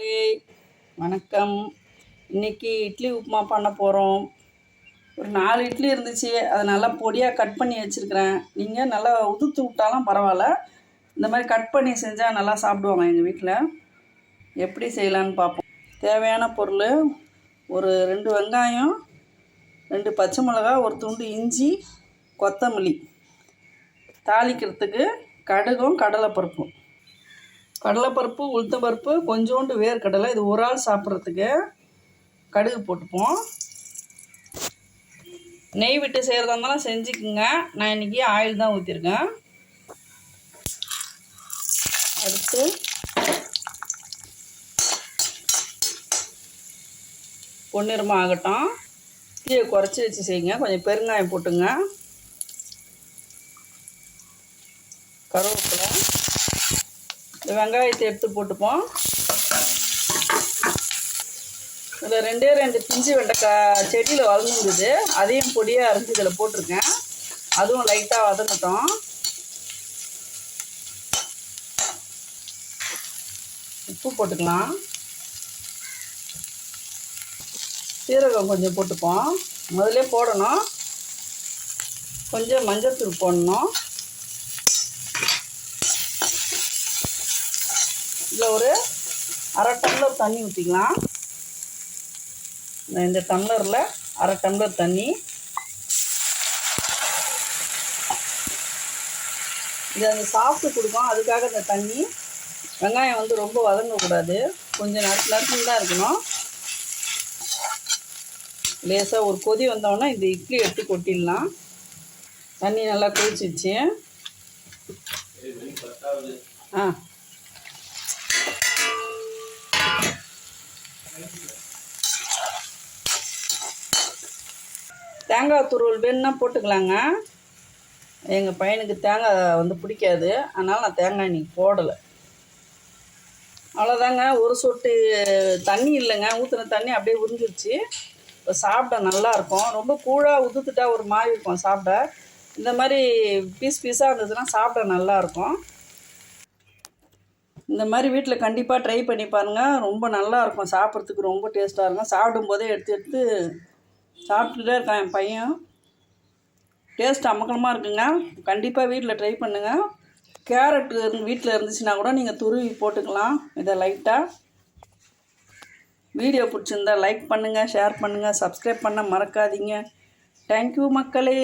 மக்களே வணக்கம். இன்றைக்கி இட்லி உப்புமா பண்ண போகிறோம். ஒரு 4 இட்லி இருந்துச்சு, அதை நல்லா பொடியாக கட் பண்ணி வச்சுருக்கிறேன். நீங்கள் நல்லா உதுத்து விட்டாலும் பரவாயில்ல, இந்த மாதிரி கட் பண்ணி செஞ்சால் நல்லா சாப்பிடுவாங்க எங்கள் வீட்டில். எப்படி செய்யலான்னு பார்ப்போம். தேவையான பொருள்: ஒரு 2 வெங்காயம், 2 பச்சை மிளகா, ஒரு துண்டு இஞ்சி, கொத்தமல்லி. தாளிக்கிறதுக்கு கடுகும் கடலைப்பருப்பும். கடலைப்பருப்பு, உளுத்தம்பருப்பு, கொஞ்சோண்டு வேர்க்கடலை. இது ஒரு ஆள் சாப்பிட்றதுக்கு. கடுகு போட்டுப்போம். நெய் விட்டு செய்கிறதா இருந்தாலும் செஞ்சுக்குங்க. நான் இன்றைக்கி ஆயில் தான் ஊற்றிருக்கேன். அடுத்து பொன்னிறமாக ஆகட்டும். தீயை குறைச்சி வச்சு செய்யுங்க. கொஞ்சம் பெருங்காயம் போட்டுங்க. கருவேப்பிலை, இந்த வெங்காயத்தை எடுத்து போட்டுப்போம். இதில் 2 பிஞ்சு வெண்டைக்காய் செடியில் வளர்ந்துருந்தது, அதையும் பொடியாக அரைஞ்சி இதில் போட்டிருக்கேன். அதுவும் லைட்டாக வதங்கட்டும். உப்பு போட்டுக்கலாம். சீரகம் கொஞ்சம் போட்டுப்போம். முதல்ல போடணும். கொஞ்சம் மஞ்சள்தூள் போடணும். இதில் ஒரு அரை டம்ளர் தண்ணி ஊற்றிக்கலாம். இந்த டம்ளரில் அரை டம்ளர் தண்ணி. இது அந்த சாப்பிட்டு கொடுக்கும், அதுக்காக இந்த தண்ணி. வெங்காயம் ரொம்ப வதங்கக்கூடாது, கொஞ்சம் நறுக்கு தான் இருக்கணும். லேசாக ஒரு கொதி வந்தோடனே இந்த இட்லி எடுத்து கொட்டிடலாம். தண்ணி நல்லா கொதிச்சிச்சு. தேங்காய் துருவல் வேணுன்னா போட்டுக்கலாங்க. எங்கள் பையனுக்கு தேங்காய் பிடிக்காது, அதனால் நான் தேங்காய் இன்றைக்கி போடலை. அவ்வளோதாங்க. ஒரு சொட்டு தண்ணி இல்லைங்க, ஊற்றின தண்ணி அப்படியே உறிஞ்சிருச்சு. இப்போ சாப்பிட நல்லாயிருக்கும். ரொம்ப கூழாக உதுத்துட்டா ஒரு மாதிரி இருக்கும் சாப்பிட. இந்த மாதிரி பீஸாக இருந்துச்சுன்னா சாப்பிட நல்லாயிருக்கும். இந்த மாதிரி வீட்டில் கண்டிப்பாக ட்ரை பண்ணி பாருங்கள். ரொம்ப நல்லாயிருக்கும், சாப்பிட்றதுக்கு ரொம்ப டேஸ்ட்டாக இருக்கும். சாப்பிடும்போதே எடுத்து சாப்பிட்டுட்டே இருக்கான் என் பையன். டேஸ்ட் அமக்கலமாக இருக்குங்க. கண்டிப்பாக வீட்டில் ட்ரை பண்ணுங்கள். கேரட் வீட்டில் இருந்துச்சுன்னா கூட நீங்கள் துருவி போட்டுக்கலாம். இதை லைட்டாக. வீடியோ பிடிச்சிருந்தா லைக் பண்ணுங்கள், ஷேர் பண்ணுங்கள், சப்ஸ்கிரைப் பண்ண மறக்காதீங்க. தேங்க்யூ மக்களே.